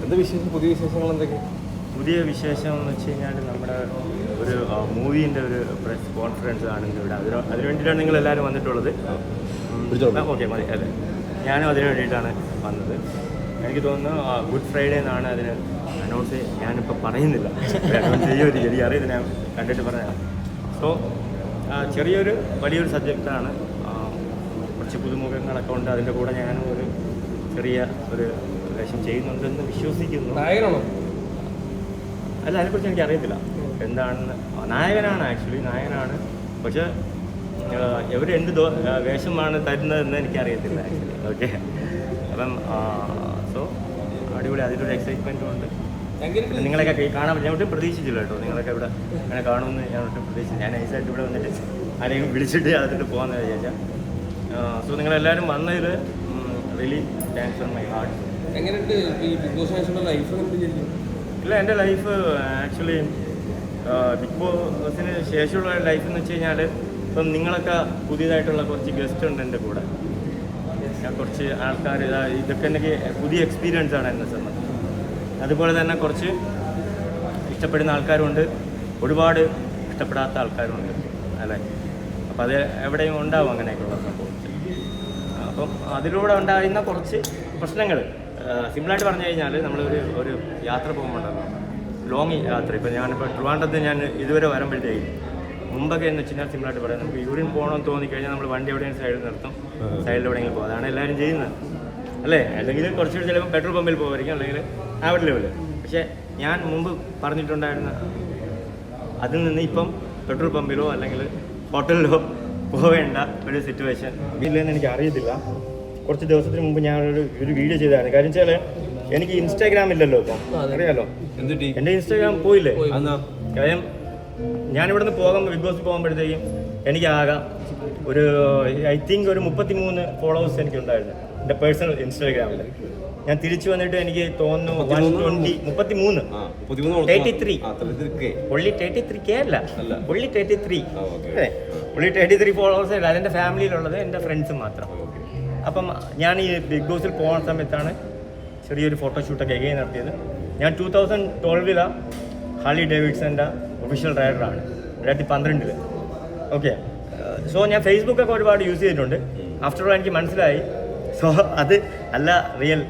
എന്താ വിശേഷം? പുതിയ വിശേഷങ്ങൾ എന്തൊക്കെ? പുതിയ വിശേഷം എന്ന് വെച്ച് കഴിഞ്ഞാൽ നമ്മുടെ ഒരു മൂവീൻ്റെ ഒരു പ്രസ് കോൺഫറൻസ് ആണ് ഇവിടെ. അതിന് വേണ്ടിയിട്ടാണ് നിങ്ങൾ എല്ലാവരും വന്നിട്ടുള്ളത്. ഓക്കെ മതി. അതെ, ഞാനും അതിന് വേണ്ടിയിട്ടാണ് വന്നത്. എനിക്ക് തോന്നുന്നു ഗുഡ് ഫ്രൈഡേ എന്നാണ് അതിന് അനൗൺസ്. ഞാനിപ്പോൾ പറയുന്നില്ല, അനൗൺസ് ചെയ്യുമോ അറിയില്ല, ഞാൻ കണ്ടിട്ട് പറഞ്ഞതാണ്. സോ ചെറിയൊരു വലിയൊരു സബ്ജക്റ്റാണ്. കുറച്ച് പുതുമുഖങ്ങളൊക്കെ ഉണ്ട്. അതിൻ്റെ കൂടെ ഞാനും ഒരു ചെറിയ ഒരു വേഷം ചെയ്യുന്നുണ്ടെന്ന് വിശ്വസിക്കുന്നു. നായകനാണോ? അല്ല, അതിനെക്കുറിച്ച് എനിക്ക് അറിയത്തില്ല എന്താണെന്ന്. നായകനാണ്, ആക്ച്വലി നായകനാണ്. പക്ഷേ എവർ എന്ത് വേഷമാണ് തരുന്നതെന്ന് എനിക്കറിയത്തില്ല ആക്ച്വലി. ഓക്കെ, അപ്പം സോ അടിപൊളി, അതിലൊരു എക്സൈറ്റ്മെൻറ്റും ഉണ്ട്. നിങ്ങളൊക്കെ കാണാൻ ഞാൻ ഒട്ടും പ്രതീക്ഷിച്ചില്ല കേട്ടോ. നിങ്ങളൊക്കെ ഇവിടെ അങ്ങനെ കാണുമെന്ന് ഞാൻ ഒട്ടും പ്രതീക്ഷിച്ചില്ല. ഞാൻ നൈസായിട്ട് ഇവിടെ വന്നിട്ട് ആരെയും വിളിച്ചിട്ട് അതിട്ട് പോകാമെന്ന് വിചാരിച്ചാൽ. സോ നിങ്ങളെല്ലാവരും വന്നതിൽ really thanks from my heart. എങ്ങനെയുണ്ട് ഈ ബിഗ് ബോസ് ശേഷമുള്ള ലൈഫ്? ഇല്ല, എൻ്റെ ലൈഫ് ആക്ച്വലി ബിഗ് ബോസിന് ശേഷമുള്ള ലൈഫ് എന്ന് വെച്ച് കഴിഞ്ഞാൽ ഇപ്പം നിങ്ങളൊക്കെ പുതിയതായിട്ടുള്ള കുറച്ച് ഗസ്റ്റ് ഉണ്ട് എൻ്റെ കൂടെ. കുറച്ച് ആൾക്കാർ ഇതൊക്കെ എനിക്ക് പുതിയ എക്സ്പീരിയൻസ് ആണ് എന്നെ സംബന്ധിച്ച്. അതുപോലെ തന്നെ കുറച്ച് ഇഷ്ടപ്പെടുന്ന ആൾക്കാരുണ്ട്, ഒരുപാട് ഇഷ്ടപ്പെടാത്ത ആൾക്കാരുണ്ട് അല്ലേ. അപ്പം അത് എവിടെയും ഉണ്ടാവും അങ്ങനെയൊക്കെയുള്ള സംഭവം. അപ്പം അതിലൂടെ ഉണ്ടായിരുന്ന കുറച്ച് പ്രശ്നങ്ങൾ സിമ്പിളായിട്ട് പറഞ്ഞു കഴിഞ്ഞാൽ ഒരു യാത്ര പോകുമ്പോണ്ടല്ലോ, ലോങ് യാത്ര. ഇപ്പോൾ ഞാനിപ്പോൾ ട്രിവാൻഡ്രത്ത് ഞാൻ ഇതുവരെ വരുമ്പോഴത്തേക്കും മുമ്പൊക്കെ എന്ന് വെച്ച് കഴിഞ്ഞാൽ സിമ്പിളായിട്ട് പറയാം, നമുക്ക് യൂറിൻ പോകണമെന്ന് തോന്നിക്കഴിഞ്ഞാൽ നമ്മൾ വണ്ടി എവിടെയെങ്കിലും സൈഡിൽ നിർത്തും, സൈഡിൽ എവിടെയെങ്കിലും പോകും. അതാണ് എല്ലാവരും ചെയ്യുന്നത് അല്ലേ. അല്ലെങ്കിൽ കുറച്ചുകൂടി ചിലപ്പോൾ പെട്രോൾ പമ്പിൽ പോകുമായിരിക്കും, അല്ലെങ്കിൽ ആവറേജ് ലെവൽ. പക്ഷേ ഞാൻ മുമ്പ് പറഞ്ഞിട്ടുണ്ടായിരുന്ന അതിൽ നിന്ന് ഇപ്പം പെട്രോൾ പമ്പിലോ അല്ലെങ്കിൽ ഹോട്ടലിലോ പോവേണ്ട ഒരു സിറ്റുവേഷൻ ഇല്ലെന്ന് എനിക്ക് അറിയത്തില്ല. കുറച്ച് ദിവസത്തിന് മുമ്പ് ഞാനൊരു വീഡിയോ ചെയ്തതാണ്. കാര്യം വെച്ചാൽ എനിക്ക് ഇൻസ്റ്റാഗ്രാം ഇല്ലല്ലോ ഇപ്പം, അറിയാലോ. എൻ്റെ ഇൻസ്റ്റാഗ്രാം പോയില്ലേ. കാര്യം ഞാനിവിടുന്ന് ബിഗ് ബോസിൽ പോകുമ്പോഴത്തേക്കും എനിക്ക് ആകാം ഐ തിങ്ക് ഒരു 33 ഫോളോവേഴ്സ് എനിക്കുണ്ടായിരുന്നു എൻ്റെ പേഴ്സണൽ ഇൻസ്റ്റാഗ്രാമിൽ. ഞാൻ തിരിച്ചു വന്നിട്ട് എനിക്ക് തോന്നുന്നു 33 ഒള്ളി 33K അല്ല, ഒള്ളി 33 ഒള്ളി 33 ഫോളോവേഴ്സ്. അതെൻ്റെ ഫാമിലിയിലുള്ളത് എൻ്റെ ഫ്രണ്ട്സും മാത്രം. അപ്പം ഞാൻ ഈ ബിഗ് ബോസിൽ പോകുന്ന സമയത്താണ് ചെറിയൊരു ഫോട്ടോഷൂട്ടൊക്കെ എഗെയിൻ നടത്തിയത്. ഞാൻ 2012 ഹാർലി ഡേവിഡ്സൻ്റെ ഒഫീഷ്യൽ റൈഡറാണ്, 2012. ഓക്കെ, സോ ഞാൻ ഫേസ്ബുക്കൊക്കെ ഒരുപാട് യൂസ് ചെയ്തിട്ടുണ്ട്. ആഫ്റ്റർ ഓൾ എനിക്ക് മനസ്സിലായി, സോ അത് അല്ല റിയൽ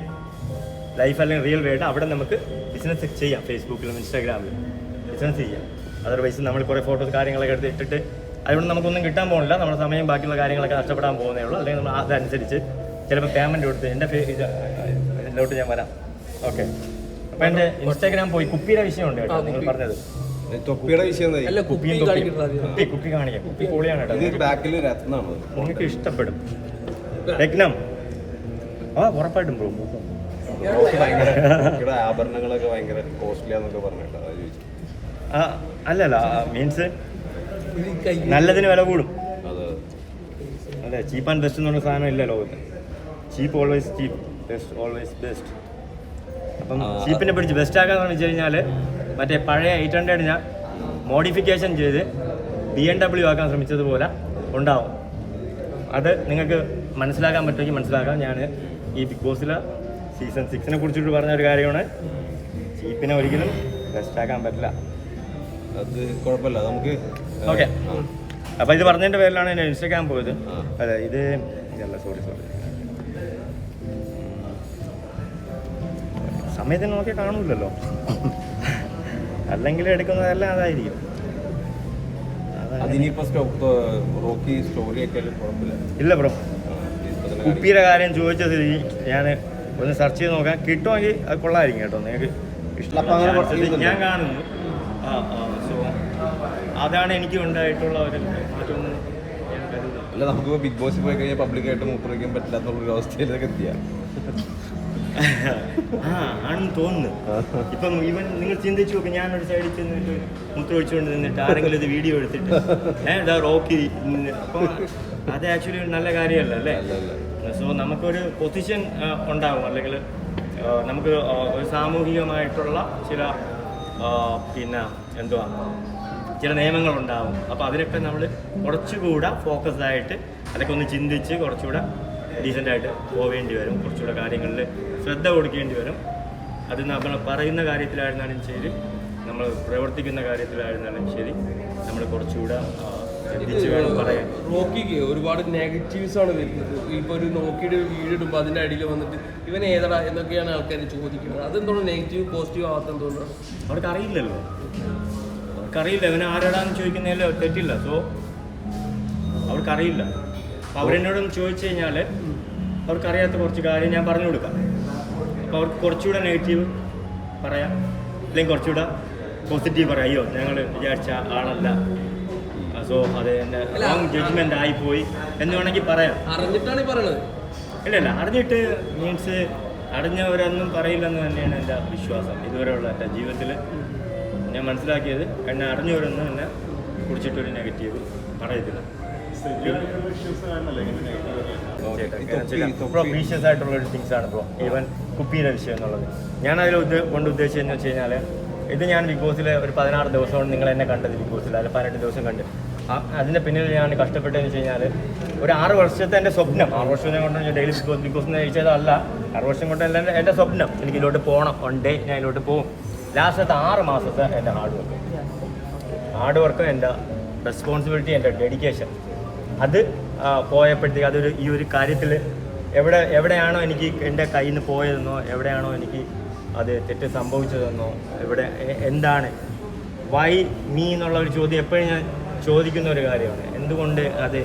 ലൈഫ് അല്ലെങ്കിൽ റിയൽ വേൾഡ്. അവിടെ നമുക്ക് ബിസിനസ് ചെയ്യാം, ഫേസ്ബുക്കിലും ഇൻസ്റ്റാഗ്രാമിലും ബിസിനസ് ചെയ്യാം. അതർവൈസ് നമ്മൾ കുറേ ഫോട്ടോസ് കാര്യങ്ങളൊക്കെ എടുത്തിട്ട് അതുകൊണ്ട് നമുക്കൊന്നും കിട്ടാൻ പോകുന്നില്ല. നമ്മുടെ സമയം ബാക്കിയുള്ള കാര്യങ്ങളൊക്കെ നഷ്ടപ്പെടാൻ പോകുന്നേ ഉള്ളൂ. അല്ലെങ്കിൽ നമ്മൾ അതനുസരിച്ച് ചിലപ്പോൾ പേയ്മെൻറ്റ് കൊടുത്ത് എൻ്റെ ഇതിലോട്ട് ഞാൻ വരാം. ഓക്കെ, അപ്പോൾ എൻ്റെ ഇൻസ്റ്റാഗ്രാം പോയി. കുപ്പിയുടെ വിഷയമുണ്ട് കേട്ടോ നിങ്ങൾ പറഞ്ഞത്. തൊപ്പിയുടെ വിഷയം കുപ്പി കാണിക്കാം. കുപ്പി പൊളിയാണ് കേട്ടോ, നിങ്ങൾക്ക് ഇഷ്ടപ്പെടും. രത്നം ഉറപ്പായിട്ടും ബ്രോ. ആഭരണങ്ങളൊക്കെ ഭയങ്കര കോസ്റ്റ്ലിയാന്നൊക്കെ പറഞ്ഞിട്ട് അല്ലല്ല, മീൻസ് നല്ലതിന് വില കൂടും. അതെ, ചീപ്പ് ആൻഡ് ബെസ്റ്റ് എന്ന് പറഞ്ഞ സാധനം ഇല്ല ലോകത്ത്. ചീപ്പ് ഓൾവേസ് ചീപ്പ്, ബെസ്റ്റ് ഓൾവേസ് ബെസ്റ്റ്. അപ്പം ചീപ്പിനെ പിടിച്ച് ബെസ്റ്റ് ആക്കാന്ന് വെച്ച് കഴിഞ്ഞാൽ മറ്റേ പഴയ 800 ഞാൻ മോഡിഫിക്കേഷൻ ചെയ്ത് BMW ആക്കാൻ ശ്രമിച്ചതുപോലെ ഉണ്ടാവും. അത് നിങ്ങൾക്ക് മനസ്സിലാക്കാൻ പറ്റുമെങ്കിൽ മനസ്സിലാക്കാം. ഞാൻ ഈ ബിഗ് ബോസിലെ സീസൺ 6 കുറിച്ചിട്ട് പറഞ്ഞ ഒരു കാര്യമാണ്, ചീപ്പിനെ ഒരിക്കലും ബെസ്റ്റ് ആക്കാൻ പറ്റില്ല. അത് കുഴപ്പമില്ല നമുക്ക്. ഓക്കെ, അപ്പോൾ ഇത് പറഞ്ഞതിൻ്റെ പേരിലാണ് ഞാൻ ഇൻസ്റ്റാഗ്രാം പോയത്. അതെ, ഇതല്ല, സോറി സമയത്തിന് നോക്കിയാൽ കാണൂലല്ലോ, അല്ലെങ്കിൽ എടുക്കുന്നതെല്ലാം അതായിരിക്കും. ഇല്ല ബ്രോ, കുപ്പിയുടെ കാര്യം ചോദിച്ചത് ഞാൻ ഒന്ന് സെർച്ച് ചെയ്ത് നോക്കാം. കിട്ടുമെങ്കിൽ അത് കൊള്ളായിരിക്കും കേട്ടോ. നിങ്ങൾക്ക് ഇഷ്ടം ഞാൻ കാണുന്നു. സോ അതാണ് എനിക്ക് ഉണ്ടായിട്ടുള്ള ഒരു മാറ്റം. അല്ല, നമുക്ക് ബിഗ് ബോസിൽ പോയി കഴിഞ്ഞാൽ പബ്ലിക്കായിട്ട് മൂത്രമൊഴിക്കാൻ പറ്റില്ലാത്തുള്ളൊരു അവസ്ഥയിലൊക്കെ എത്തിയാൽ ആണെന്ന് തോന്നുന്നു. ഇപ്പം ഇവൻ നിങ്ങൾ ചിന്തിച്ചു നോക്കും, ഞാനൊരു സൈഡിൽ ചെന്നിട്ട് മൂത്രമൊഴിച്ചുകൊണ്ട് നിന്നിട്ട് ആരെങ്കിലും ഇത് വീഡിയോ എടുത്തിട്ട് റോക്കി. അപ്പം അത് ആക്ച്വലി ഒരു നല്ല കാര്യമല്ല അല്ലേ. സോ നമുക്കൊരു പൊസിഷൻ ഉണ്ടാകും, അല്ലെങ്കിൽ നമുക്ക് ഒരു സാമൂഹികമായിട്ടുള്ള ചില ചില നിയമങ്ങളുണ്ടാവും. അപ്പോൾ അതിനൊക്കെ നമ്മൾ കുറച്ചുകൂടെ ഫോക്കസ്ഡായിട്ട് അതൊക്കെ ഒന്ന് ചിന്തിച്ച് കുറച്ചുകൂടെ ഡീസൻ്റായിട്ട് പോവേണ്ടി വരും. കുറച്ചുകൂടെ കാര്യങ്ങളിൽ ശ്രദ്ധ കൊടുക്കേണ്ടി വരും. അത് നമ്മൾ പറയുന്ന കാര്യത്തിലായിരുന്നാലും ശരി, നമ്മൾ പ്രവർത്തിക്കുന്ന കാര്യത്തിലായിരുന്നാലും ശരി, നമ്മൾ കുറച്ചുകൂടെ ശ്രദ്ധിച്ച് വേണം പറയാൻ. റോക്കിക്ക് ഒരുപാട് നെഗറ്റീവ്സ് ആണ് വരുന്നത്. ഇപ്പോൾ ഒരു നോക്കിയുടെ ഒരു വീഡിയോ ഇടുമ്പോൾ അതിൻ്റെ അടിയിൽ വന്നിട്ട് ഇവൻ ഏതടാ എന്നൊക്കെയാണ് ആൾക്കാർ ചോദിക്കുന്നത്. അതെന്തോന്ന് നെഗറ്റീവ് പോസിറ്റീവ് ആവാത്ത എന്തുകൊണ്ടാണ്? അവർക്കറിയില്ലല്ലോ, അവർക്കറിയില്ല ഇവനെ ആരാടാന്ന് ചോദിക്കുന്നതിൽ തെറ്റില്ല. സോ അവർക്കറിയില്ല. അപ്പോൾ അവരെന്നോടൊന്ന് ചോദിച്ചു കഴിഞ്ഞാൽ അവർക്കറിയാത്ത കുറച്ച് കാര്യം ഞാൻ പറഞ്ഞു കൊടുക്കാം. അപ്പോൾ അവർക്ക് കുറച്ചുകൂടെ നെഗറ്റീവ് പറയാം, അല്ലെങ്കിൽ കുറച്ചുകൂടെ പോസിറ്റീവ് പറയാം. അയ്യോ ഞങ്ങൾ വിചാരിച്ച ആളല്ല, സോ അത് എൻ്റെ റോങ് ജഡ്ജ്മെൻ്റ് ആയിപ്പോയി എന്ന് വേണമെങ്കിൽ പറയാം. അറിഞ്ഞിട്ടാണ് ഈ പറയണത്. ഇല്ല അറിഞ്ഞിട്ട് മീൻസ് അറിഞ്ഞവരൊന്നും പറയില്ലെന്ന് തന്നെയാണ് എൻ്റെ വിശ്വാസം. ഇതുവരെയുള്ള എൻ്റെ ജീവിതത്തിൽ ഞാൻ മനസ്സിലാക്കിയത്, എന്നെ അറിഞ്ഞവരൊന്നും എന്നെ കുറിച്ചിട്ടൊരു നെഗറ്റീവ് പറയത്തില്ല. പ്രൊഫീഷ്യസ് ആയിട്ടുള്ള ഒരു തിങ്സ് ആണ് ബ്രോ. ഈവൻ കുപ്പിയുടെ വിഷയം എന്നുള്ളത് ഞാൻ അതിൽ കൊണ്ട് ഉദ്ദേശിച്ചതെന്ന് വെച്ച് കഴിഞ്ഞാൽ, ഇത് ഞാൻ ബിഗ് ബോസിൽ ഒരു 16 ദിവസമാണ് നിങ്ങൾ എന്നെ കണ്ടത്. ബിഗ് ബോസിൽ അതിൽ 18 ദിവസം കണ്ട്. അതിൻ്റെ പിന്നിൽ ഞാൻ കഷ്ടപ്പെട്ടതെന്ന് വെച്ച് കഴിഞ്ഞാൽ ഒരു 6 വർഷത്തെ എൻ്റെ സ്വപ്നം, 6 വർഷം കൊണ്ട് ഞാൻ ഡെയിലി ബിഗ് ബോസിൽ ജയിച്ചതല്ല, 6 വർഷം കൊണ്ട് എല്ലാം എൻ്റെ സ്വപ്നം, എനിക്ക് ഇതിലോട്ട് പോകണം, വൺ ഡേ ഞാൻ ഇതിലോട്ട് പോകും. ലാസ്റ്റത്തെ 6 മാസത്തെ എൻ്റെ ഹാർഡ് വർക്കും എൻ്റെ റെസ്പോൺസിബിലിറ്റി, എൻ്റെ ഡെഡിക്കേഷൻ, അത് പോയപ്പോഴത്തേക്ക് അതൊരു ഈ ഒരു കാര്യത്തിൽ എവിടെയാണോ എനിക്ക് എൻ്റെ കയ്യിൽ നിന്ന് പോയതെന്നോ, എവിടെയാണോ എനിക്ക് അത് തെറ്റ് സംഭവിച്ചതെന്നോ, എന്താണ് വൈ മീ എന്നുള്ള ഒരു ചോദ്യം എപ്പോഴും ഞാൻ ചോദിക്കുന്ന ഒരു കാര്യമാണ്. എന്തുകൊണ്ട് അത്